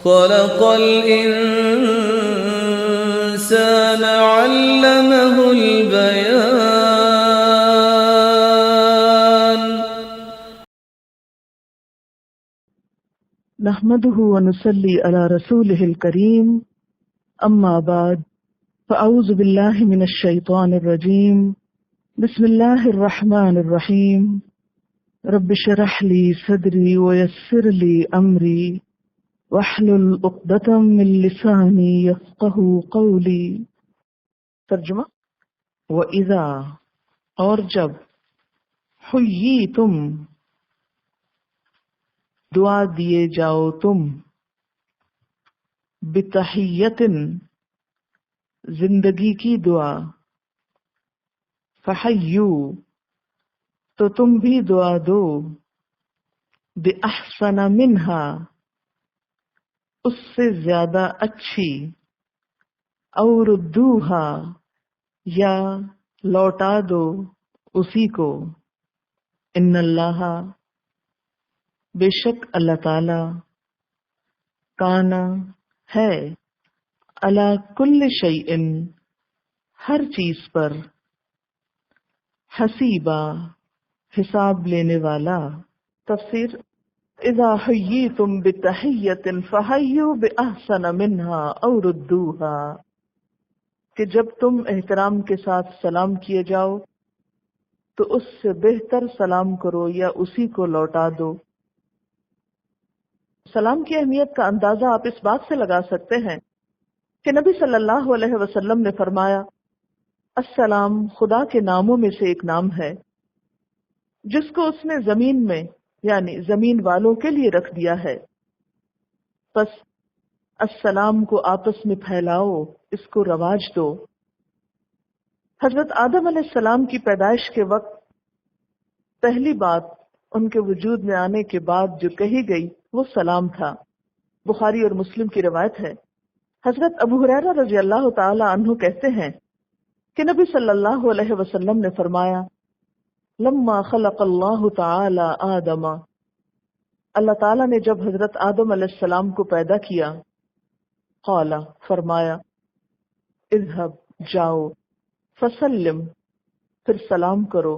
خلق الإنسان علمه البيان. نحمده ونصلي على رسوله الكريم، أما بعد، فأعوذ بالله من الشيطان الرجيم. بسم الله الرحمن الرحيم. رب اشرح لي صدري ويسر لي أمري واحلل عقدة من لساني يفقهوا قولي. ترجمہ: وَإِذَا، اور جب، حُيِّيتُم، دعا دیے جاؤ تم، بتحیّۃٍ، زندگی کی دعا، فحیّو، تو تم بھی دعا دو، بأحسن منہا، اس سے زیادہ اچھی، او ردوہا، یا لوٹا دو اسی کو، ان اللہ، بے شک اللہ تعالی، کانا، ہے، علی کل شیء، ہر چیز پر، حسیبا، حساب لینے والا. تفسیر: اذا حییتم بتحیۃ فحیوا باحسن منہا او ردوہا، کہ جب تم احترام کے ساتھ سلام کیے جاؤ تو اس سے بہتر سلام کرو یا اسی کو لوٹا دو. سلام کی اہمیت کا اندازہ آپ اس بات سے لگا سکتے ہیں کہ نبی صلی اللہ علیہ وسلم نے فرمایا، السلام خدا کے ناموں میں سے ایک نام ہے جس کو اس نے زمین میں یعنی زمین والوں کے لیے رکھ دیا ہے، بس السلام کو آپس میں پھیلاؤ، اس کو رواج دو. حضرت آدم علیہ السلام کی پیدائش کے وقت پہلی بات ان کے وجود میں آنے کے بعد جو کہی گئی وہ سلام تھا. بخاری اور مسلم کی روایت ہے. حضرت ابو ہریرہ رضی اللہ تعالی عنہ کہتے ہیں کہ نبی صلی اللہ علیہ وسلم نے فرمایا، لما خلق اللہ تعالی آدم، اللہ تعالیٰ نے جب حضرت آدم علیہ السلام کو پیدا کیا، قال، فرمایا، اذهب، جاؤ، فسلم، پھر سلام کرو،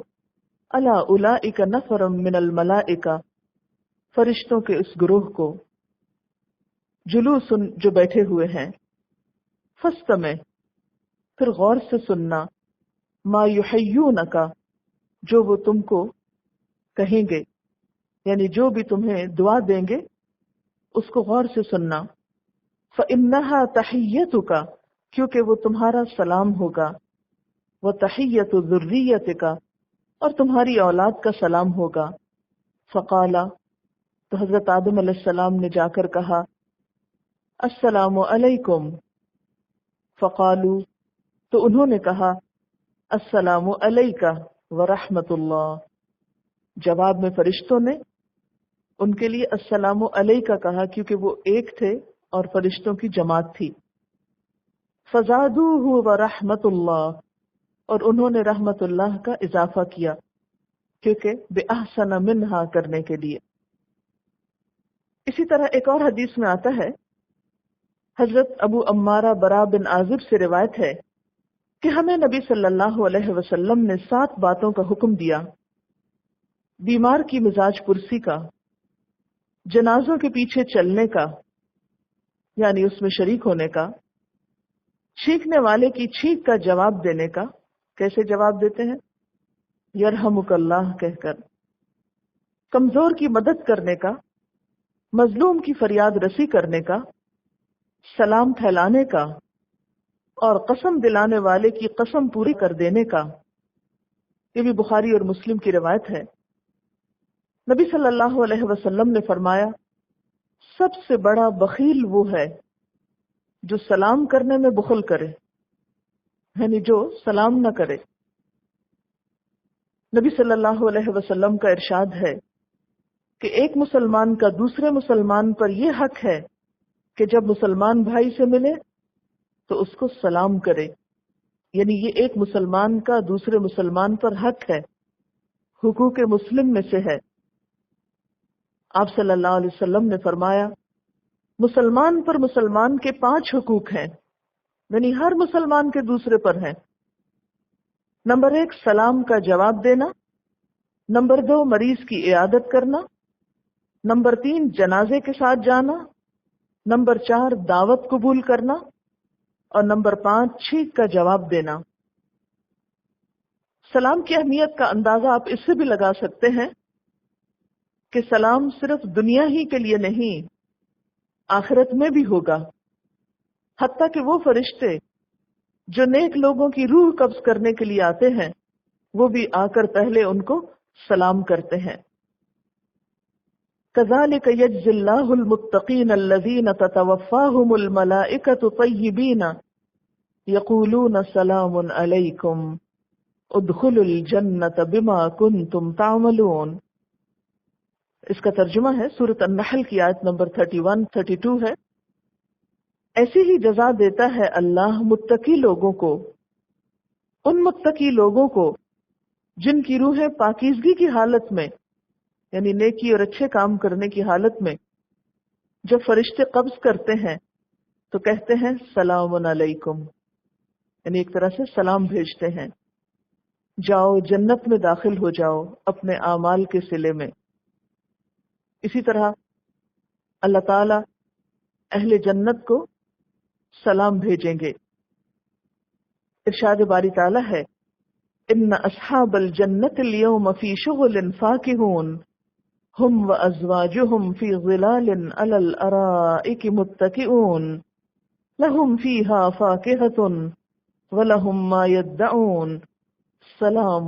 علی اولئک نفر من الملائکہ، فرشتوں کے اس گروہ کو، جلوس، جو بیٹھے ہوئے ہیں، فاستمع، پھر غور سے سننا، ما یحیونک، جو وہ تم کو کہیں گے، یعنی جو بھی تمہیں دعا دیں گے اس کو غور سے سننا. فإنہا تحیتک، کیونکہ وہ تمہارا سلام ہوگا، وتحیت ذریتک، اور تمہاری اولاد کا سلام ہوگا. فقال، تو حضرت آدم علیہ السلام نے جا کر کہا، السلام علیکم. فقالوا، تو انہوں نے کہا، السلام علیکہ ورحمۃ اللہ. جواب میں فرشتوں نے ان کے لیے السلام علیکہ کہا کیونکہ وہ ایک تھے اور فرشتوں کی جماعت تھی. فزادوہ ورحمۃ اللہ، اور انہوں نے رحمت اللہ کا اضافہ کیا کیونکہ بأحسن منہا کرنے کے لیے. اسی طرح ایک اور حدیث میں آتا ہے، حضرت ابو عمارہ برا بن عازب سے روایت ہے کہ ہمیں نبی صلی اللہ علیہ وسلم نے 7 باتوں کا حکم دیا: بیمار کی مزاج پرسی کا، جنازوں کے پیچھے چلنے کا یعنی اس میں شریک ہونے کا، چھینکنے والے کی چھینک کا جواب دینے کا. کیسے جواب دیتے ہیں؟ یرحمک اللہ کہہ کر. کمزور کی مدد کرنے کا، مظلوم کی فریاد رسی کرنے کا، سلام پھیلانے کا، اور قسم دلانے والے کی قسم پوری کر دینے کا. یہ بھی بخاری اور مسلم کی روایت ہے. نبی صلی اللہ علیہ وسلم نے فرمایا، سب سے بڑا بخیل وہ ہے جو سلام کرنے میں بخل کرے، یعنی جو سلام نہ کرے. نبی صلی اللہ علیہ وسلم کا ارشاد ہے کہ ایک مسلمان کا دوسرے مسلمان پر یہ حق ہے کہ جب مسلمان بھائی سے ملے تو اس کو سلام کرے، یعنی یہ ایک مسلمان کا دوسرے مسلمان پر حق ہے، حقوق مسلم میں سے ہے. آپ صلی اللہ علیہ وسلم نے فرمایا، مسلمان پر مسلمان کے 5 حقوق ہیں، یعنی ہر مسلمان کے دوسرے پر ہیں۔ نمبر 1 سلام کا جواب دینا، نمبر 2 مریض کی عیادت کرنا، نمبر 3 جنازے کے ساتھ جانا، نمبر 4 دعوت قبول کرنا، اور نمبر 5 چھینک کا جواب دینا۔ سلام کی اہمیت کا اندازہ آپ اس سے بھی لگا سکتے ہیں کہ سلام صرف دنیا ہی کے لیے نہیں، آخرت میں بھی ہوگا۔ حتیٰ کہ وہ فرشتے جو نیک لوگوں کی روح قبض کرنے کے لیے آتے ہیں، وہ بھی آ کر پہلے ان کو سلام کرتے ہیں۔ كَذَلِكَ يَجْزِي اللَّهُ الْمُتَّقِينَ الَّذِينَ تَتَوَفَّاهُمُ الْمَلَائِكَةُ طَيِّبِينَ يَقُولُونَ سَلَامٌ عَلَيْكُمْ ادخلوا الجنة بما كنتم تعملون۔ اس کا ترجمہ ہے سورۃ النحل کی آیت نمبر 31-32 ہے۔ ایسی ہی جزا دیتا ہے اللہ متقی لوگوں کو، ان متقی لوگوں کو جن کی روحیں پاکیزگی کی حالت میں، یعنی نیکی اور اچھے کام کرنے کی حالت میں، جب فرشتے قبض کرتے ہیں تو کہتے ہیں سلام علیکم، یعنی ایک طرح سے سلام بھیجتے ہیں، جاؤ جنت میں داخل ہو جاؤ اپنے اعمال کے صلے میں۔ اسی طرح اللہ تعالی اہل جنت کو سلام بھیجیں گے۔ ارشاد باری تعالی ہے ان اصحاب الجنت اليوم فی شغل فاکہون ہم وازواجہم فی ظلال علی الارائک متکئون لہم فیہا فاکہۃ ولہم ما یدعون سلام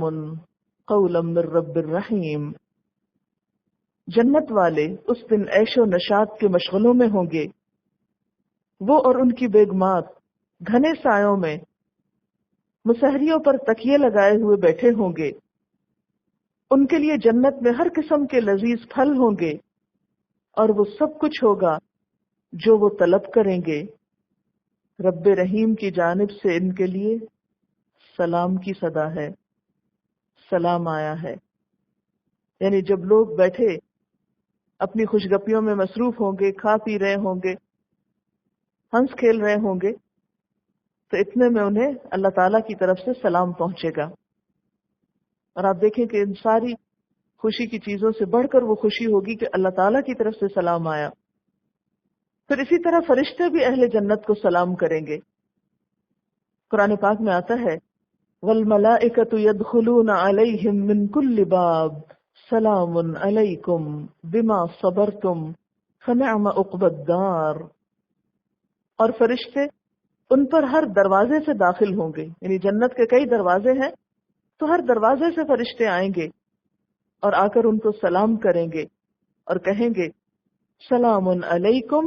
قولا من رب الرحیم۔ جنت والے اس دن عیش و نشاط کے مشغلوں میں ہوں گے، وہ اور ان کی بیگمات گھنے سایوں میں مسہریوں پر تکیے لگائے ہوئے بیٹھے ہوں گے۔ ان کے لیے جنت میں ہر قسم کے لذیذ پھل ہوں گے اور وہ سب کچھ ہوگا جو وہ طلب کریں گے۔ رب رحیم کی جانب سے ان کے لیے سلام کی صدا ہے، سلام آیا ہے۔ یعنی جب لوگ بیٹھے اپنی خوشگپیوں میں مصروف ہوں گے، کھا پی رہے ہوں گے، ہنس کھیل رہے ہوں گے، تو اتنے میں انہیں اللہ تعالیٰ کی طرف سے سلام پہنچے گا۔ اور آپ دیکھیں کہ ان ساری خوشی کی چیزوں سے بڑھ کر وہ خوشی ہوگی کہ اللہ تعالیٰ کی طرف سے سلام آیا۔ پھر اسی طرح فرشتے بھی اہل جنت کو سلام کریں گے۔ قرآن پاک میں آتا ہے وَالْمَلَائِكَةُ يَدْخُلُونَ عَلَيْهِمْ مِنْ كُلِّ بَابٍ سَلَامٌ عَلَيْكُمْ بِمَا صَبَرْتُمْ فَنِعْمَ عُقْبَى الدَّارِ۔ اور فرشتے ان پر ہر دروازے سے داخل ہوں گے، یعنی جنت کے کئی دروازے ہیں، تو ہر دروازے سے فرشتے آئیں گے اور آ کر ان کو سلام کریں گے اور کہیں گے سلام علیکم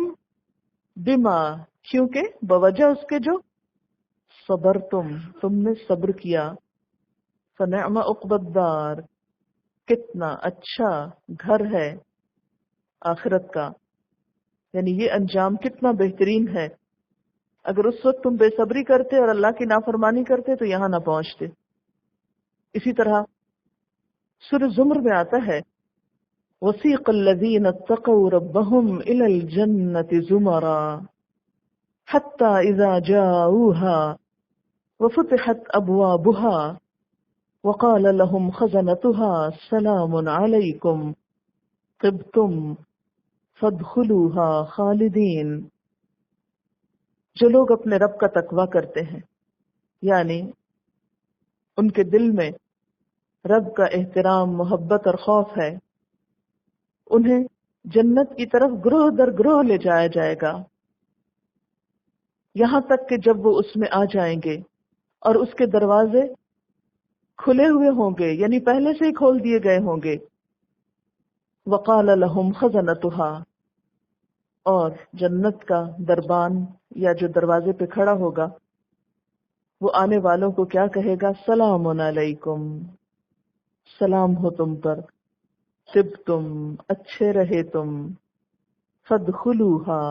بما، کیونکہ بوجہ اس کے جو صبرتم، تم نے صبر کیا، فنعم عقبی الدار، کتنا اچھا گھر ہے آخرت کا، یعنی یہ انجام کتنا بہترین ہے۔ اگر اس وقت تم بے صبری کرتے اور اللہ کی نافرمانی کرتے تو یہاں نہ پہنچتے۔ اسی طرح سورہ زمر میں آتا ہے وَسِيقَ الَّذِينَ اتَّقَوْا رَبَّهُمْ إِلَى الْجَنَّةِ زُمَرًا حَتَّى إِذَا جَاءُوهَا وَفُتِحَتْ أَبْوَابُهَا وَقَالَ لَهُمْ خَزَنَتُهَا سَلَامٌ عَلَيْكُمْ طِبْتُمْ فَادْخُلُوهَا خَالِدِينَ۔ جو لوگ اپنے رب کا تقوی کرتے ہیں، یعنی ان کے دل میں رب کا احترام، محبت اور خوف ہے، انہیں جنت کی طرف گروہ در گروہ لے جایا جائے گا، یہاں تک کہ جب وہ اس میں آ جائیں گے اور اس کے دروازے کھلے ہوئے ہوں گے، یعنی پہلے سے ہی کھول دیے گئے ہوں گے۔ وقال لهم خزنتها، اور جنت کا دربان یا جو دروازے پہ کھڑا ہوگا وہ آنے والوں کو کیا کہے گا؟ سلام علیکم، سلام ہو تم پر، طبتم، اچھے رہے تم، فادخلوها،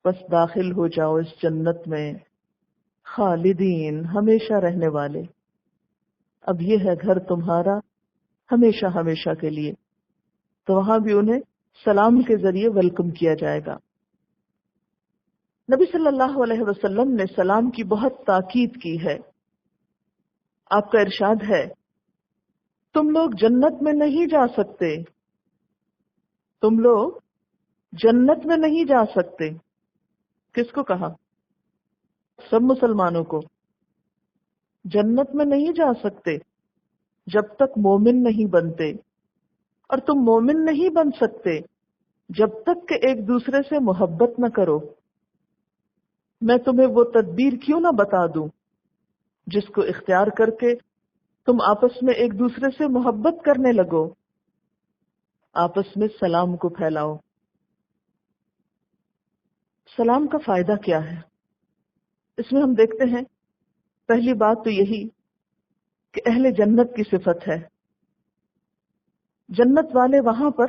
بس داخل ہو جاؤ اس جنت میں، خالدین، ہمیشہ رہنے والے، اب یہ ہے گھر تمہارا ہمیشہ ہمیشہ کے لیے۔ تو وہاں بھی انہیں سلام کے ذریعے ویلکم کیا جائے گا۔ نبی صلی اللہ علیہ وسلم نے سلام کی بہت تاکید کی ہے. آپ کا ارشاد ہے تم لوگ جنت میں نہیں جا سکتے، تم لوگ جنت میں نہیں جا سکتے. کس کو کہا؟ سب مسلمانوں کو. جنت میں نہیں جا سکتے جب تک مومن نہیں بنتے، اور تم مومن نہیں بن سکتے جب تک کہ ایک دوسرے سے محبت نہ کرو. میں تمہیں وہ تدبیر کیوں نہ بتا دوں جس کو اختیار کر کے تم آپس میں ایک دوسرے سے محبت کرنے لگو. آپس میں سلام کو پھیلاؤ. سلام کا فائدہ کیا ہے؟ اس میں ہم دیکھتے ہیں پہلی بات تو یہی کہ اہل جنت کی صفت ہے. جنت والے وہاں پر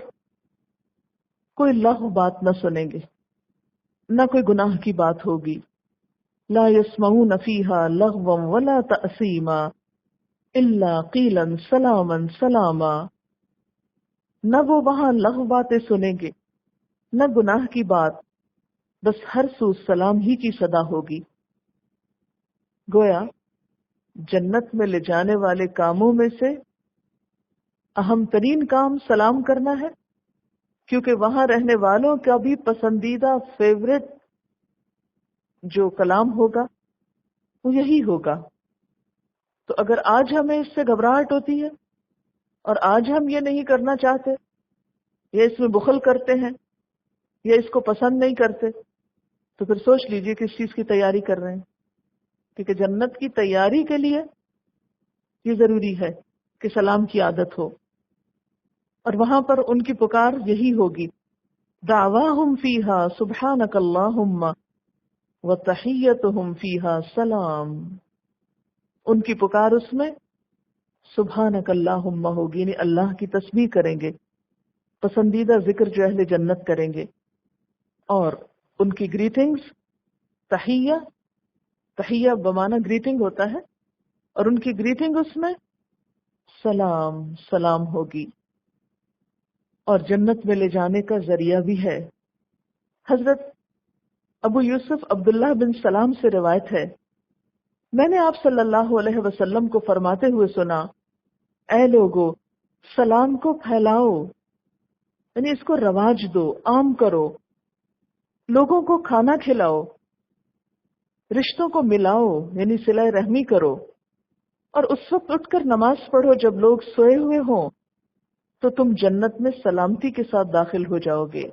کوئی لغو بات نہ سنیں گے، نہ کوئی گناہ کی بات ہوگی. لا يسمعون فيها لغوا ولا تأثیما الا قیلا سلاما سلاما. نہ وہ وہاں لغو باتیں سنیں گے نہ گناہ کی بات، بس ہر سو سلام ہی کی صدا ہوگی. گویا جنت میں لے جانے والے کاموں میں سے اہم ترین کام سلام کرنا ہے، کیونکہ وہاں رہنے والوں کا بھی پسندیدہ فیورٹ جو کلام ہوگا وہ یہی ہوگا. تو اگر آج ہمیں اس سے گھبراہٹ ہوتی ہے اور آج ہم یہ نہیں کرنا چاہتے یا اس میں بخل کرتے ہیں یا اس کو پسند نہیں کرتے، تو پھر سوچ لیجئے کس چیز کی تیاری کر رہے ہیں. کیونکہ جنت کی تیاری کے لیے یہ ضروری ہے کہ سلام کی عادت ہو. اور وہاں پر ان کی پکار یہی ہوگی، دعواہم فیہا سبحانک اللہم وتحیتہم فیہا سلام. ان کی پکار اس میں سبحانک اللہم ہوگی، یعنی اللہ کی تسبیح کریں گے، پسندیدہ ذکر جو اہل جنت کریں گے. اور ان کی گریٹنگز تحیہ، تحیہ بمعنی گریٹنگ ہوتا ہے، اور ان کی گریٹنگ اس میں سلام سلام ہوگی. اور جنت میں لے جانے کا ذریعہ بھی ہے. حضرت ابو یوسف عبداللہ بن سلام سے روایت ہے، میں نے آپ صلی اللہ علیہ وسلم کو فرماتے ہوئے سنا، اے لوگو سلام کو پھیلاؤ، یعنی اس کو رواج دو، عام کرو، لوگوں کو کھانا کھلاؤ، رشتوں کو ملاؤ یعنی صلہ رحمی کرو، اور اس وقت اٹھ کر نماز پڑھو جب لوگ سوئے ہوئے ہوں، تو تم جنت میں سلامتی کے ساتھ داخل ہو جاؤ گے.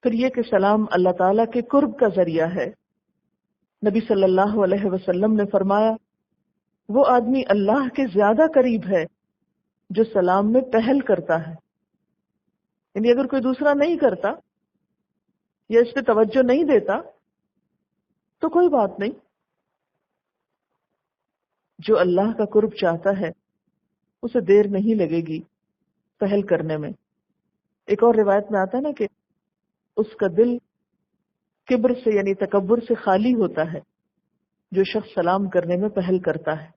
پھر یہ کہ سلام اللہ تعالیٰ کے قرب کا ذریعہ ہے. نبی صلی اللہ علیہ وسلم نے فرمایا، وہ آدمی اللہ کے زیادہ قریب ہے جو سلام میں پہل کرتا ہے. یعنی اگر کوئی دوسرا نہیں کرتا یا اس پہ توجہ نہیں دیتا تو کوئی بات نہیں، جو اللہ کا قرب چاہتا ہے اسے دیر نہیں لگے گی پہل کرنے میں. ایک اور روایت میں آتا ہے نا کہ اس کا دل کبر سے یعنی تکبر سے خالی ہوتا ہے جو شخص سلام کرنے میں پہل کرتا ہے.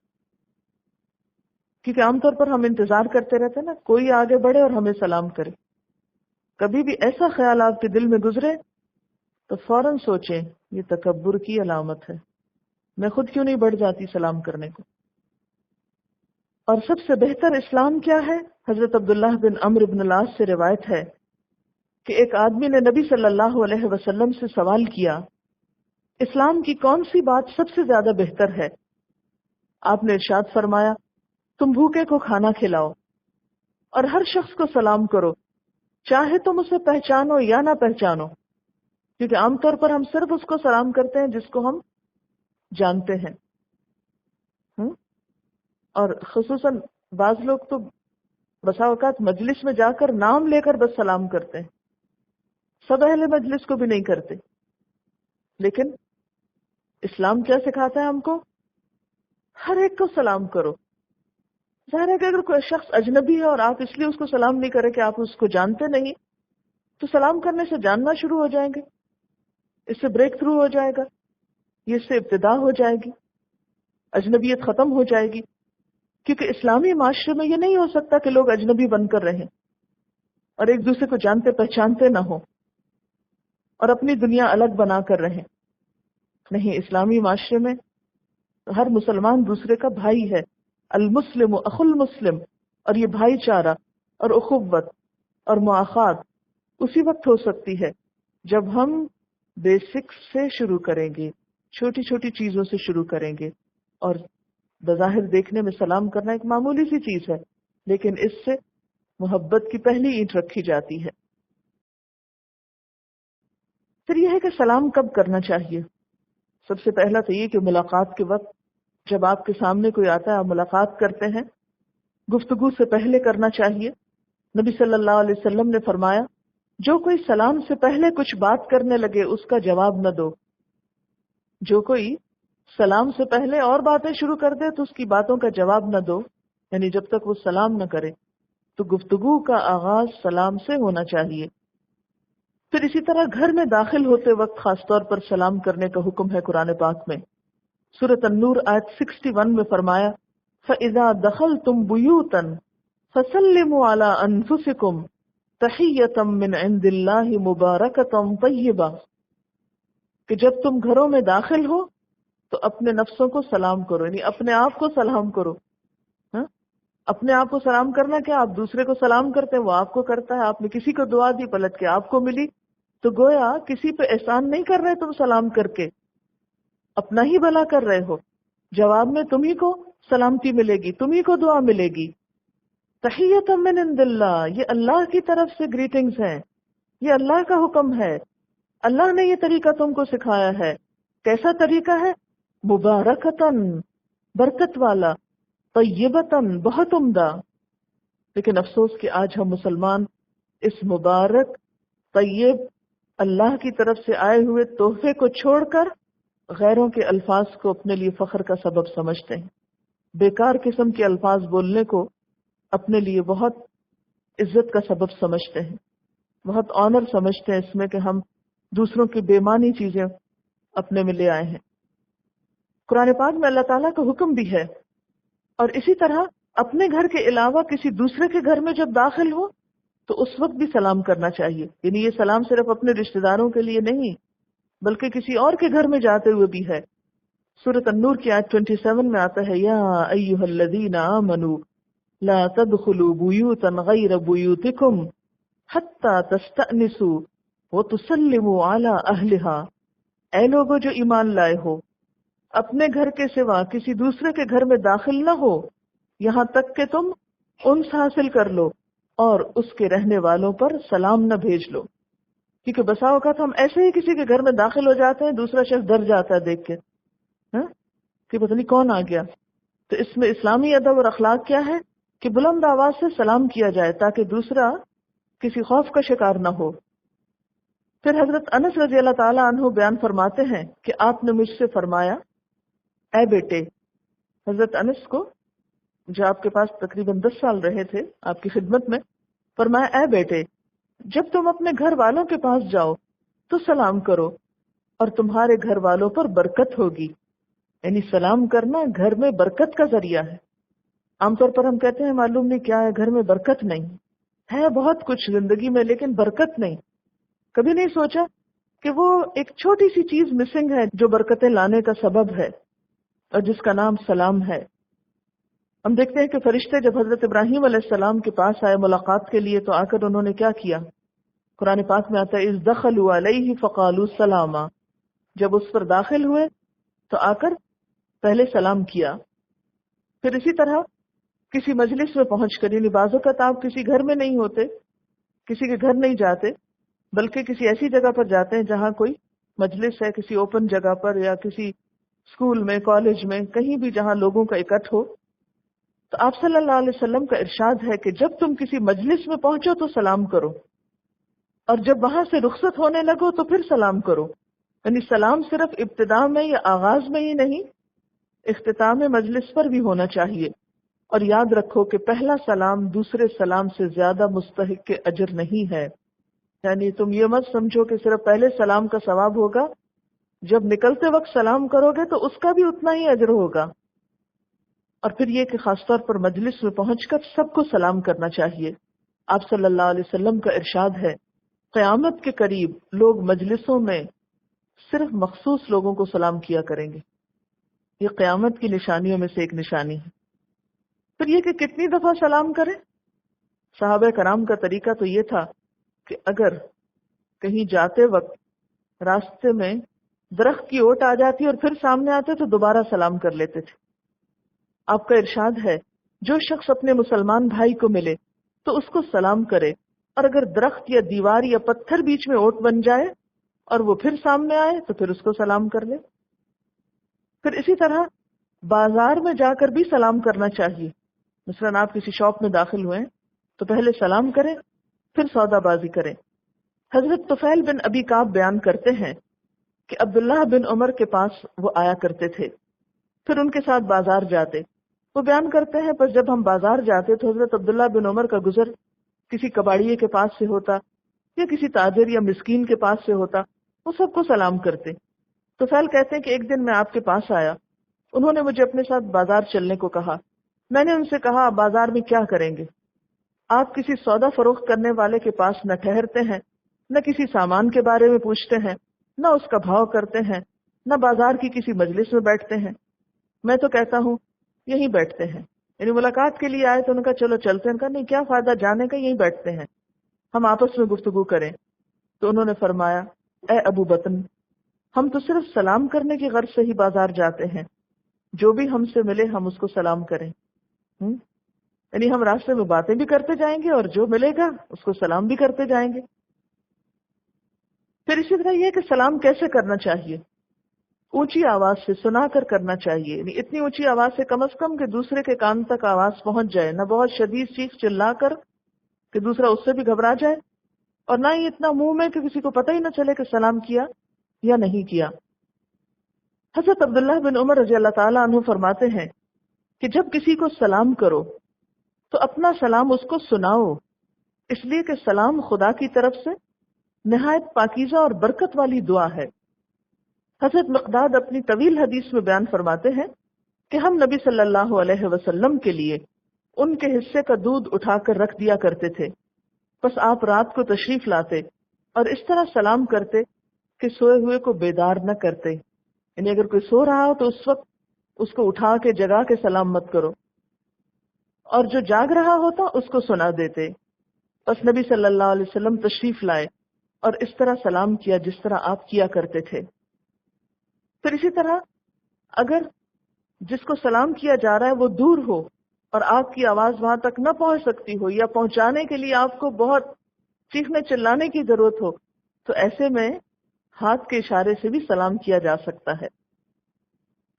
کیونکہ عام طور پر ہم انتظار کرتے رہتے ہیں نا کوئی آگے بڑھے اور ہمیں سلام کرے. کبھی بھی ایسا خیال آپ کے دل میں گزرے تو فوراً سوچیں یہ تکبر کی علامت ہے، میں خود کیوں نہیں بڑھ جاتی سلام کرنے کو. اور سب سے بہتر اسلام کیا ہے؟ حضرت عبداللہ بن عمرو بن العاص سے روایت ہے کہ ایک آدمی نے نبی صلی اللہ علیہ وسلم سے سوال کیا، اسلام کی کون سی بات سب سے زیادہ بہتر ہے؟ آپ نے ارشاد فرمایا، تم بھوکے کو کھانا کھلاؤ اور ہر شخص کو سلام کرو، چاہے تم اسے پہچانو یا نہ پہچانو. کیونکہ عام طور پر ہم صرف اس کو سلام کرتے ہیں جس کو ہم جانتے ہیں. اور خصوصاً بعض لوگ تو بسا اوقات مجلس میں جا کر نام لے کر بس سلام کرتے ہیں، سب اہل مجلس کو بھی نہیں کرتے. لیکن اسلام کیا سکھاتا ہے ہم کو؟ ہر ایک کو سلام کرو. ظاہر ہے کہ اگر کوئی شخص اجنبی ہے اور آپ اس لیے اس کو سلام نہیں کریں کہ آپ اس کو جانتے نہیں، تو سلام کرنے سے جاننا شروع ہو جائیں گے، اس سے بریک تھرو ہو جائے گا، یہ اس سے ابتدا ہو جائے گی، اجنبیت ختم ہو جائے گی. کیونکہ اسلامی معاشرے میں یہ نہیں ہو سکتا کہ لوگ اجنبی بن کر رہیں اور ایک دوسرے کو جانتے پہچانتے نہ ہوں. اور اپنی دنیا الگ بنا کر رہیں. نہیں، اسلامی معاشرے میں ہر مسلمان دوسرے کا بھائی ہے. المسلم اخو المسلم. اور یہ بھائی چارہ اور اخوت اور مواخات اسی وقت ہو سکتی ہے جب ہم بیسکس سے شروع کریں گے، چھوٹی چھوٹی چیزوں سے شروع کریں گے. اور بظاہر دیکھنے میں سلام کرنا ایک معمولی سی چیز ہے، لیکن اس سے محبت کی پہلی اینٹ رکھی جاتی ہے. پھر یہ ہے کہ سلام کب کرنا چاہیے. سب سے پہلا تو یہ کہ ملاقات کے وقت، جب آپ کے سامنے کوئی آتا ہے، آپ ملاقات کرتے ہیں، گفتگو سے پہلے کرنا چاہیے. نبی صلی اللہ علیہ وسلم نے فرمایا، جو کوئی سلام سے پہلے کچھ بات کرنے لگے اس کا جواب نہ دو. جو کوئی سلام سے پہلے اور باتیں شروع کر دے تو اس کی باتوں کا جواب نہ دو، یعنی جب تک وہ سلام نہ کرے. تو گفتگو کا آغاز سلام سے ہونا چاہیے. پھر اسی طرح گھر میں داخل ہوتے وقت خاص طور پر سلام کرنے کا حکم ہے قرآن پاک میں. سورۃ النور آیت 61 میں فرمایا، فَإِذَا دَخَلْتُمْ بُيُوتًا فَسَلِّمُوا عَلَىٰ أَنفُسِكُمْ تَحِيَّةً مِّنْ عِندِ اللَّهِ مُبَارَكَةً طَيِّبَةً. کہ جب تم گھروں میں داخل ہو تو اپنے نفسوں کو سلام کرو، یعنی اپنے آپ کو سلام کرو. ہاں؟ اپنے آپ کو سلام کرنا کیا؟ آپ دوسرے کو سلام کرتے ہیں، وہ آپ کو کرتا ہے. آپ نے کسی کو دعا دی، پلٹ کے آپ کو ملی، تو گویا کسی پہ احسان نہیں کر رہے تم سلام کر کے، اپنا ہی بھلا کر رہے ہو. جواب میں تمہیں کو سلامتی ملے گی، تمہیں کو دعا ملے گی. تحیۃ من عند اللہ، یہ اللہ کی طرف سے گریٹنگز ہیں، یہ اللہ کا حکم ہے. اللہ نے یہ طریقہ تم کو سکھایا ہے. کیسا طریقہ ہے؟ مبارکتن، برکت والا، طیبتن، بہت عمدہ. لیکن افسوس کہ آج ہم مسلمان اس مبارک، طیب، اللہ کی طرف سے آئے ہوئے تحفے کو چھوڑ کر غیروں کے الفاظ کو اپنے لیے فخر کا سبب سمجھتے ہیں. بیکار قسم کے الفاظ بولنے کو اپنے لیے بہت عزت کا سبب سمجھتے ہیں، بہت آنر سمجھتے ہیں اس میں کہ ہم دوسروں کی بے معنی چیزیں اپنے میں لے آئے ہیں. قرآن پاک میں اللہ تعالیٰ کا حکم بھی ہے. اور اسی طرح اپنے گھر کے علاوہ کسی دوسرے کے گھر میں جب داخل ہو تو اس وقت بھی سلام کرنا چاہیے. یعنی یہ سلام صرف اپنے رشتہ داروں کے لیے نہیں بلکہ کسی اور کے گھر میں جاتے ہوئے بھی ہے. سورۃ النور کی آیت 27 میں آتا ہے، یا ایھا الذین آمنوا لا تدخلوا بیوتا غیر بیوتکم حتی تستأنسوا وتسلموا علی اہلہا. اے لوگو جو ایمان لائے ہو، اپنے گھر کے سوا کسی دوسرے کے گھر میں داخل نہ ہو یہاں تک کہ تم انس حاصل کر لو اور اس کے رہنے والوں پر سلام نہ بھیج لو. کیونکہ بسا اوقات ہم ایسے ہی کسی کے گھر میں داخل ہو جاتے ہیں، دوسرا شخص ڈر جاتا ہے دیکھ کے، ہاں کہ پتہ نہیں کون آ گیا. تو اس میں اسلامی ادب اور اخلاق کیا ہے کہ بلند آواز سے سلام کیا جائے تاکہ دوسرا کسی خوف کا شکار نہ ہو. پھر حضرت انس رضی اللہ تعالیٰ عنہ بیان فرماتے ہیں کہ آپ نے مجھ سے فرمایا، اے بیٹے، حضرت انس کو جو آپ کے پاس تقریباً 10 سال رہے تھے آپ کی خدمت میں، فرمایا اے بیٹے، جب تم اپنے گھر والوں کے پاس جاؤ تو سلام کرو اور تمہارے گھر والوں پر برکت ہوگی. یعنی سلام کرنا گھر میں برکت کا ذریعہ ہے. عام طور پر ہم کہتے ہیں معلوم نہیں کیا ہے، گھر میں برکت نہیں ہے. بہت کچھ زندگی میں لیکن برکت نہیں. کبھی نہیں سوچا کہ وہ ایک چھوٹی سی چیز مسنگ ہے جو برکتیں لانے کا سبب ہے اور جس کا نام سلام ہے. ہم دیکھتے ہیں کہ فرشتے جب حضرت ابراہیم علیہ السلام کے پاس آئے ملاقات کے لیے تو آ کر انہوں نے کیا کیا؟ قرآن پاک میں آتا ہے، اذ دخلوا علیہ فقالوا سلاما. جب اس پر داخل ہوئے تو آ کر پہلے سلام کیا. پھر اسی طرح کسی مجلس میں پہنچ کر، یعنی بعض اوقات آپ کسی گھر میں نہیں ہوتے، کسی کے گھر نہیں جاتے بلکہ کسی ایسی جگہ پر جاتے ہیں جہاں کوئی مجلس ہے، کسی اوپن جگہ پر یا کسی اسکول میں، کالج میں، کہیں بھی جہاں لوگوں کا اکٹھ ہو. تو آپ صلی اللہ علیہ وسلم کا ارشاد ہے کہ جب تم کسی مجلس میں پہنچو تو سلام کرو، اور جب وہاں سے رخصت ہونے لگو تو پھر سلام کرو. یعنی سلام صرف ابتدا میں یا آغاز میں ہی نہیں، اختتام مجلس پر بھی ہونا چاہیے. اور یاد رکھو کہ پہلا سلام دوسرے سلام سے زیادہ مستحق کے اجر نہیں ہے. یعنی تم یہ مت سمجھو کہ صرف پہلے سلام کا ثواب ہوگا، جب نکلتے وقت سلام کرو گے تو اس کا بھی اتنا ہی اجر ہوگا. اور پھر یہ کہ خاص طور پر مجلس میں پہنچ کر سب کو سلام کرنا چاہیے. آپ صلی اللہ علیہ وسلم کا ارشاد ہے قیامت کے قریب لوگ مجلسوں میں صرف مخصوص لوگوں کو سلام کیا کریں گے. یہ قیامت کی نشانیوں میں سے ایک نشانی ہے. پھر یہ کہ کتنی دفعہ سلام کریں؟ صحابہ کرام کا طریقہ تو یہ تھا کہ اگر کہیں جاتے وقت راستے میں درخت کی اوٹ آ جاتی اور پھر سامنے آتے تو دوبارہ سلام کر لیتے تھے. آپ کا ارشاد ہے جو شخص اپنے مسلمان بھائی کو ملے تو اس کو سلام کرے، اور اگر درخت یا دیوار یا پتھر بیچ میں اوٹ بن جائے اور وہ پھر سامنے آئے تو پھر اس کو سلام کر لے. پھر اسی طرح بازار میں جا کر بھی سلام کرنا چاہیے. مثلاً آپ کسی شاپ میں داخل ہوئے تو پہلے سلام کریں پھر سودا بازی کریں. حضرت طفیل بن ابی کعب بیان کرتے ہیں کہ عبداللہ بن عمر کے پاس وہ آیا کرتے تھے، پھر ان کے ساتھ بازار جاتے. وہ بیان کرتے ہیں پر جب ہم بازار جاتے تو حضرت عبداللہ بن عمر کا گزر کسی کباڑیے کے پاس سے ہوتا یا کسی تاجر یا مسکین کے پاس سے ہوتا، وہ سب کو سلام کرتے. طفیل کہتے ہیں کہ ایک دن میں آپ کے پاس آیا، انہوں نے مجھے اپنے ساتھ بازار چلنے کو کہا. میں نے ان سے کہا آپ بازار میں کیا کریں گے؟ آپ کسی سودا فروخت کرنے والے کے پاس نہ ٹھہرتے ہیں، نہ کسی سامان کے بارے میں پوچھتے ہیں، نہ اس کا بھاؤ کرتے ہیں، نہ بازار کی کسی مجلس میں بیٹھتے ہیں. میں تو کہتا ہوں یہیں بیٹھتے ہیں. یعنی ملاقات کے لیے آئے تو ان کا چلو چلتے ہیں. ان کا نہیں، کیا فائدہ جانے کا، یہیں بیٹھتے ہیں، ہم آپس میں گفتگو کریں. تو انہوں نے فرمایا اے ابو بطن، ہم تو صرف سلام کرنے کی غرض سے ہی بازار جاتے ہیں، جو بھی ہم سے ملے ہم اس کو سلام کریں. یعنی ہم راستے میں باتیں بھی کرتے جائیں گے اور جو ملے گا اس کو سلام بھی کرتے جائیں گے. پھر اسی طرح یہ کہ سلام کیسے کرنا چاہیے؟ اونچی آواز سے سنا کر کرنا چاہیے. یعنی اتنی اونچی آواز سے کم از کم کہ دوسرے کے کان تک آواز پہنچ جائے، نہ بہت شدید چیخ چلا کر کہ دوسرا اس سے بھی گھبرا جائے، اور نہ ہی اتنا منہ میں کہ کسی کو پتہ ہی نہ چلے کہ سلام کیا یا نہیں کیا. حضرت عبداللہ بن عمر رضی اللہ تعالیٰ عنہ فرماتے ہیں کہ جب کسی کو سلام کرو تو اپنا سلام اس کو سناؤ، اس لیے کہ سلام خدا کی طرف سے نہایت پاکیزہ اور برکت والی دعا ہے. حضرت مقداد اپنی طویل حدیث میں بیان فرماتے ہیں کہ ہم نبی صلی اللہ علیہ وسلم کے لیے ان کے حصے کا دودھ اٹھا کر رکھ دیا کرتے تھے، بس آپ رات کو تشریف لاتے اور اس طرح سلام کرتے کہ سوئے ہوئے کو بیدار نہ کرتے. یعنی اگر کوئی سو رہا ہو تو اس وقت اس کو اٹھا کے جگا کے سلام مت کرو، اور جو جاگ رہا ہوتا اس کو سنا دیتے. بس نبی صلی اللہ علیہ وسلم تشریف لائے اور اس طرح سلام کیا جس طرح آپ کیا کرتے تھے. پھر اسی طرح اگر جس کو سلام کیا جا رہا ہے وہ دور ہو اور آپ کی آواز وہاں تک نہ پہنچ سکتی ہو، یا پہنچانے کے لیے آپ کو بہت چیخنے چلانے کی ضرورت ہو، تو ایسے میں ہاتھ کے اشارے سے بھی سلام کیا جا سکتا ہے.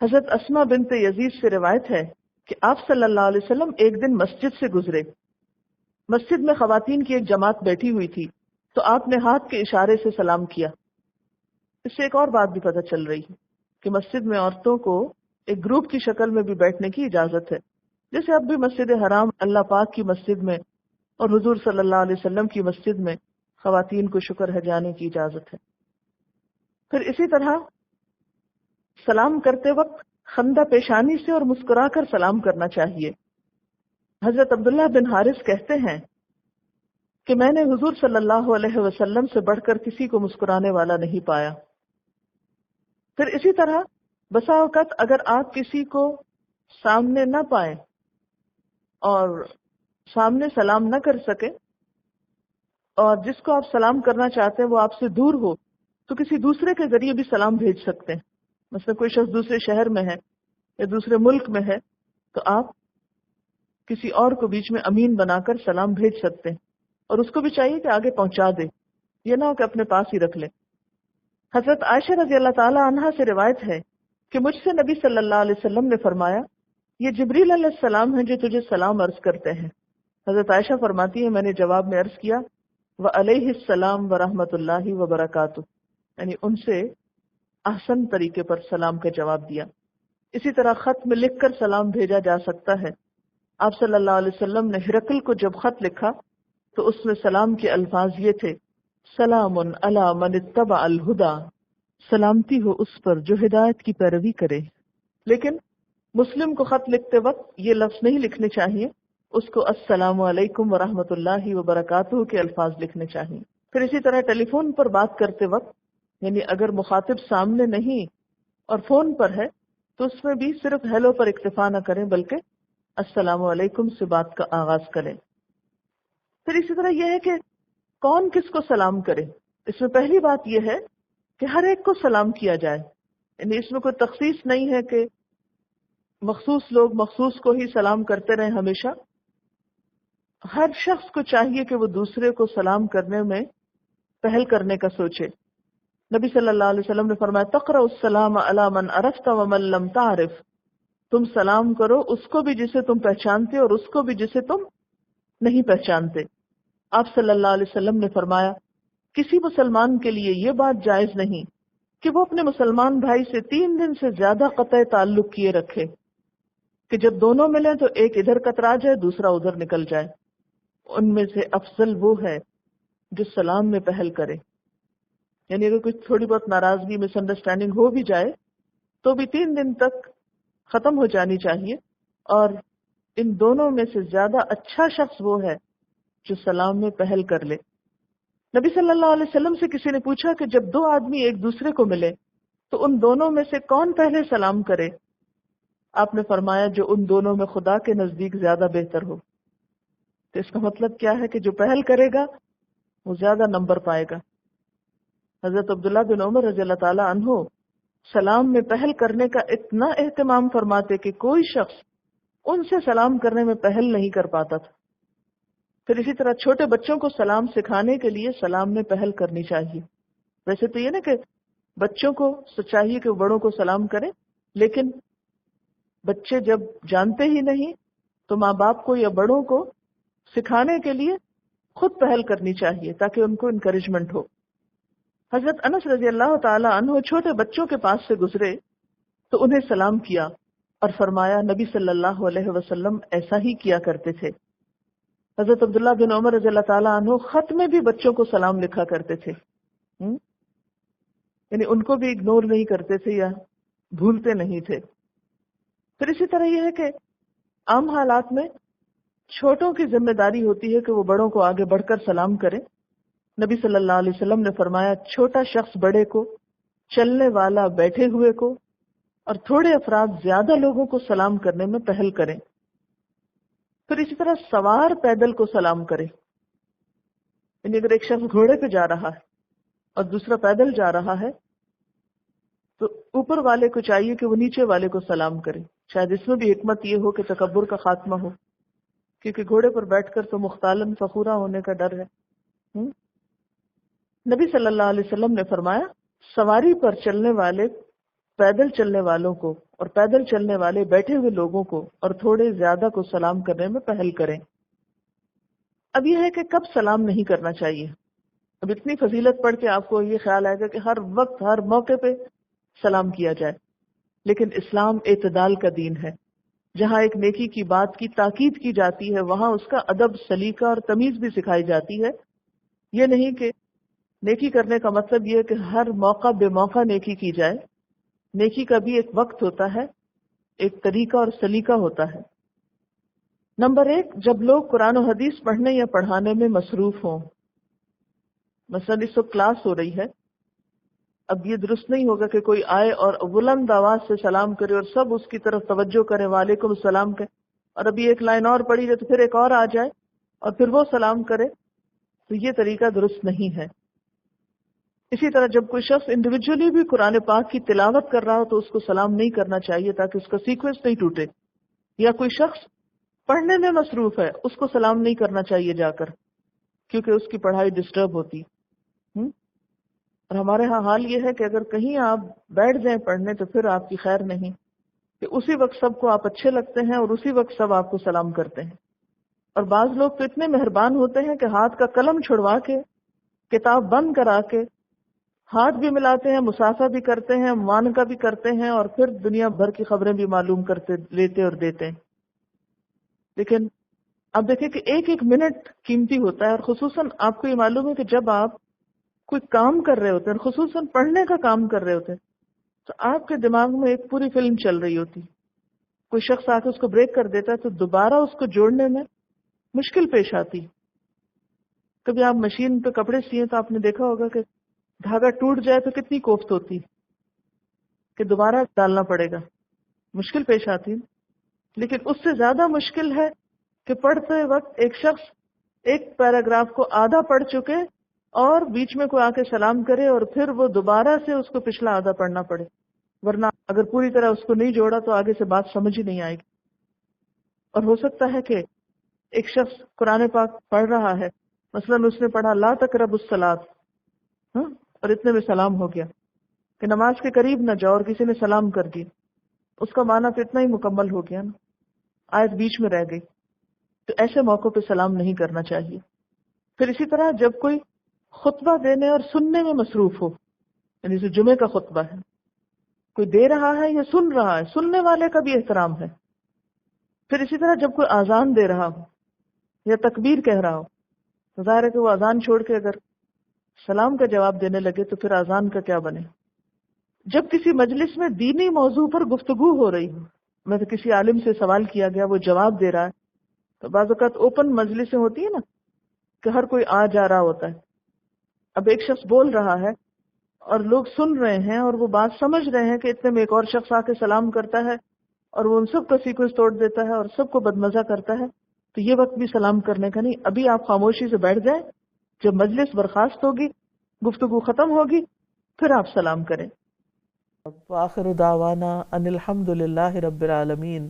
حضرت اسما بنت یزید سے روایت ہے کہ آپ صلی اللہ علیہ وسلم ایک دن مسجد سے گزرے. مسجد میں خواتین کی ایک جماعت بیٹھی ہوئی تھی تو آپ نے ہاتھ کے اشارے سے سلام کیا. اس سے ایک اور بات بھی پتہ چل رہی ہے کہ مسجد میں عورتوں کو ایک گروپ کی شکل میں بھی بیٹھنے کی اجازت ہے، جیسے اب بھی مسجد حرام اللہ پاک کی مسجد میں اور حضور صلی اللہ علیہ وسلم کی مسجد میں خواتین کو شکر ہے جانے کی اجازت ہے. پھر اسی طرح سلام کرتے وقت خندہ پیشانی سے اور مسکرا کر سلام کرنا چاہیے. حضرت عبداللہ بن حارث کہتے ہیں کہ میں نے حضور صلی اللہ علیہ وسلم سے بڑھ کر کسی کو مسکرانے والا نہیں پایا. پھر اسی طرح بسا اوقات اگر آپ کسی کو سامنے نہ پائیں اور سامنے سلام نہ کر سکے اور جس کو آپ سلام کرنا چاہتے ہیں وہ آپ سے دور ہو تو کسی دوسرے کے ذریعے بھی سلام بھیج سکتے ہیں. مثلا کوئی شخص دوسرے شہر میں ہے یا دوسرے ملک میں ہے تو آپ کسی اور کو بیچ میں امین بنا کر سلام بھیج سکتے ہیں، اور اس کو بھی چاہیے کہ آگے پہنچا دے، یہ نہ ہو کہ اپنے پاس ہی رکھ لے. حضرت عائشہ رضی اللہ تعالی عنہا سے روایت ہے کہ مجھ سے نبی صلی اللہ علیہ وسلم نے فرمایا یہ جبریل علیہ السلام ہیں جو تجھے سلام عرض کرتے ہیں. حضرت عائشہ فرماتی ہے میں نے جواب میں عرض کیا وعلیہ السلام ورحمۃ اللہ وبرکاتہ، یعنی ان سے احسن طریقے پر سلام کا جواب دیا. اسی طرح خط میں لکھ کر سلام بھیجا جا سکتا ہے. آپ صلی اللہ علیہ وسلم نے ہرقل کو جب خط لکھا تو اس میں سلام کے الفاظ یہ تھے سلام علی من اتبع الہدی، سلامتی ہو اس پر جو ہدایت کی پیروی کرے. لیکن مسلم کو خط لکھتے وقت یہ لفظ نہیں لکھنے چاہیے، اس کو السلام علیکم ورحمۃ اللہ وبرکاتہ کے الفاظ لکھنے چاہیے. پھر اسی طرح ٹیلی فون پر بات کرتے وقت، یعنی اگر مخاطب سامنے نہیں اور فون پر ہے تو اس میں بھی صرف ہیلو پر اکتفا نہ کریں بلکہ السلام علیکم سے بات کا آغاز کریں۔ پھر اسی طرح یہ ہے کہ کون کس کو سلام کرے۔ اس میں پہلی بات یہ ہے کہ ہر ایک کو سلام کیا جائے، یعنی اس میں کوئی تخصیص نہیں ہے کہ مخصوص لوگ مخصوص کو ہی سلام کرتے رہیں ہمیشہ۔ ہر شخص کو چاہیے کہ وہ دوسرے کو سلام کرنے میں پہل کرنے کا سوچے۔ نبی صلی اللہ علیہ وسلم نے فرمایا تقرأ السلام علی من عرفت ومن لم تعرف، تم سلام کرو اس کو بھی جسے تم پہچانتے اور اس کو بھی جسے تم نہیں پہچانتے۔ آپ صلی اللہ علیہ وسلم نے فرمایا کسی مسلمان کے لیے یہ بات جائز نہیں کہ وہ اپنے مسلمان بھائی سے 3 دن سے زیادہ قطع تعلق کیے رکھے، کہ جب دونوں ملیں تو ایک ادھر کترا جائے دوسرا ادھر نکل جائے۔ ان میں سے افضل وہ ہے جو سلام میں پہل کرے، یعنی اگر کوئی تھوڑی بہت ناراضگی مس انڈرسٹینڈنگ ہو بھی جائے تو بھی 3 دن تک ختم ہو جانی چاہیے، اور ان دونوں میں سے زیادہ اچھا شخص وہ ہے جو سلام میں پہل کر لے۔ نبی صلی اللہ علیہ وسلم سے کسی نے پوچھا کہ جب 2 آدمی ایک دوسرے کو ملے تو ان دونوں میں سے کون پہلے سلام کرے؟ آپ نے فرمایا جو ان دونوں میں خدا کے نزدیک زیادہ بہتر ہو۔ تو اس کا مطلب کیا ہے کہ جو پہل کرے گا وہ زیادہ نمبر پائے گا۔ حضرت عبداللہ بن عمر رضی اللہ تعالی عنہ سلام میں پہل کرنے کا اتنا اہتمام فرماتے کہ کوئی شخص ان سے سلام کرنے میں پہل نہیں کر پاتا تھا۔ پھر اسی طرح چھوٹے بچوں کو سلام سکھانے کے لیے سلام میں پہل کرنی چاہیے۔ ویسے تو یہ نا کہ بچوں کو چاہیے کہ وہ بڑوں کو سلام کریں، لیکن بچے جب جانتے ہی نہیں تو ماں باپ کو یا بڑوں کو سکھانے کے لیے خود پہل کرنی چاہیے تاکہ ان کو انکریجمنٹ ہو۔ حضرت انس رضی اللہ تعالی عنہ چھوٹے بچوں کے پاس سے گزرے تو انہیں سلام کیا اور فرمایا نبی صلی اللہ علیہ وسلم ایسا ہی کیا کرتے تھے۔ حضرت عبداللہ بن عمر رضی اللہ تعالی عنہ خط میں بھی بچوں کو سلام لکھا کرتے تھے، یعنی ان کو بھی اگنور نہیں کرتے تھے یا بھولتے نہیں تھے۔ پھر اسی طرح یہ ہے کہ عام حالات میں چھوٹوں کی ذمہ داری ہوتی ہے کہ وہ بڑوں کو آگے بڑھ کر سلام کریں۔ نبی صلی اللہ علیہ وسلم نے فرمایا چھوٹا شخص بڑے کو، چلنے والا بیٹھے ہوئے کو، اور تھوڑے افراد زیادہ لوگوں کو سلام کرنے میں پہل کریں۔ پھر اسی طرح سوار پیدل کو سلام کرے، یعنی اگر ایک شخص گھوڑے پہ جا رہا ہے اور دوسرا پیدل جا رہا ہے تو اوپر والے کو چاہیے کہ وہ نیچے والے کو سلام کرے۔ شاید اس میں بھی حکمت یہ ہو کہ تکبر کا خاتمہ ہو، کیونکہ گھوڑے پر بیٹھ کر تو مختالن فخورا ہونے کا ڈر ہے۔ نبی صلی اللہ علیہ وسلم نے فرمایا سواری پر چلنے والے پیدل چلنے والوں کو اور پیدل چلنے والے بیٹھے ہوئے لوگوں کو اور تھوڑے زیادہ کو سلام کرنے میں پہل کریں۔ اب یہ ہے کہ کب سلام نہیں کرنا چاہیے۔ اب اتنی فضیلت پڑھ کے آپ کو یہ خیال آئے گا کہ ہر وقت ہر موقع پہ سلام کیا جائے، لیکن اسلام اعتدال کا دین ہے۔ جہاں ایک نیکی کی بات کی تاکید کی جاتی ہے وہاں اس کا ادب، سلیقہ اور تمیز بھی سکھائی جاتی ہے۔ یہ نہیں کہ نیکی کرنے کا مطلب یہ ہے کہ ہر موقع بے موقع نیکی کی جائے۔ نیکی کا بھی ایک وقت ہوتا ہے، ایک طریقہ اور سلیقہ ہوتا ہے۔ نمبر 1، جب لوگ قرآن و حدیث پڑھنے یا پڑھانے میں مصروف ہوں، مثلا اس وقت کلاس ہو رہی ہے، اب یہ درست نہیں ہوگا کہ کوئی آئے اور بلند آواز سے سلام کرے اور سب اس کی طرف توجہ کرے، وعلیکم السلام کہے، اور ابھی ایک لائن اور پڑھی جائے تو پھر ایک اور آ جائے اور پھر وہ سلام کرے، تو یہ طریقہ درست نہیں ہے۔ اسی طرح جب کوئی شخص انڈیویجولی بھی قرآن پاک کی تلاوت کر رہا ہو تو اس کو سلام نہیں کرنا چاہیے تاکہ اس کا سیکوینس نہیں ٹوٹے، یا کوئی شخص پڑھنے میں مصروف ہے اس کو سلام نہیں کرنا چاہیے جا کر، کیونکہ اس کی پڑھائی ڈسٹرب ہوتی۔ اور ہمارے ہاں حال یہ ہے کہ اگر کہیں آپ بیٹھ جائیں پڑھنے تو پھر آپ کی خیر نہیں، کہ اسی وقت سب کو آپ اچھے لگتے ہیں اور اسی وقت سب آپ کو سلام کرتے ہیں۔ اور بعض لوگ تو اتنے مہربان ہوتے ہیں کہ ہاتھ کا قلم چھڑوا کے، کتاب بند کرا کے ہاتھ بھی ملاتے ہیں، مسافہ بھی کرتے ہیں، معانقہ بھی کرتے ہیں، اور پھر دنیا بھر کی خبریں بھی معلوم کرتے لیتے اور دیتے ہیں۔ لیکن آپ دیکھیں کہ ایک ایک منٹ قیمتی ہوتا ہے، اور خصوصاً آپ کو یہ معلوم ہے کہ جب آپ کوئی کام کر رہے ہوتے ہیں، خصوصاً پڑھنے کا کام کر رہے ہوتے ہیں، تو آپ کے دماغ میں ایک پوری فلم چل رہی ہوتی، کوئی شخص آ کے اس کو بریک کر دیتا ہے تو دوبارہ اس کو جوڑنے میں مشکل پیش آتی۔ کبھی آپ مشین پہ کپڑے سیے تو آپ نے دیکھا ہوگا کہ دھاگا ٹوٹ جائے تو کتنی کوفت ہوتی کہ دوبارہ ڈالنا پڑے گا، مشکل پیش آتی. لیکن اس سے زیادہ مشکل ہے کہ پڑھتے وقت ایک شخص ایک پیراگراف کو آدھا پڑھ چکے اور بیچ میں کوئی آ کے سلام کرے اور پھر وہ دوبارہ سے اس کو پچھلا آدھا پڑھنا پڑے، ورنہ اگر پوری طرح اس کو نہیں جوڑا تو آگے سے بات سمجھ ہی نہیں آئے گی. اور ہو سکتا ہے کہ ایک شخص قرآن پاک پڑھ رہا ہے، مثلاً اس نے پڑھا لا تقربوا الصلاۃ، اور اتنے میں سلام ہو گیا کہ نماز کے قریب نہ جاؤ، اور کسی نے سلام کر دی، اس کا معنی تو اتنا ہی مکمل ہو گیا نا، آیت بیچ میں رہ گئی. تو ایسے موقع پہ سلام نہیں کرنا چاہیے. پھر اسی طرح جب کوئی خطبہ دینے اور سننے میں مصروف ہو، یعنی جو جمعے کا خطبہ ہے کوئی دے رہا ہے یا سن رہا ہے، سننے والے کا بھی احترام ہے. پھر اسی طرح جب کوئی اذان دے رہا ہو یا تکبیر کہہ رہا ہو تو ظاہر ہے کہ وہ اذان چھوڑ کے اگر سلام کا جواب دینے لگے تو پھر اذان کا کیا بنے. جب کسی مجلس میں دینی موضوع پر گفتگو ہو رہی ہو، میں تو کسی عالم سے سوال کیا گیا، وہ جواب دے رہا ہے، تو بعض اوقات اوپن مجلسیں ہوتی ہیں نا کہ ہر کوئی آ جا رہا ہوتا ہے. اب ایک شخص بول رہا ہے اور لوگ سن رہے ہیں اور وہ بات سمجھ رہے ہیں کہ اتنے میں ایک اور شخص آ کے سلام کرتا ہے اور وہ ان سب کا سیکوینس توڑ دیتا ہے اور سب کو بدمزہ کرتا ہے، تو یہ وقت بھی سلام کرنے کا نہیں. ابھی آپ خاموشی سے بیٹھ جائیں، جب مجلس برخاست ہوگی، گفتگو ختم ہوگی، پھر آپ سلام کریں. وآخر دعوانا ان الحمد للہ رب العالمین.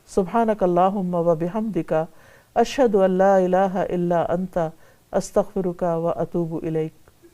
سبحانک اللہم وبحمدک، اشہد ان لا الہ الا انت، استغفرک واتوب الیک.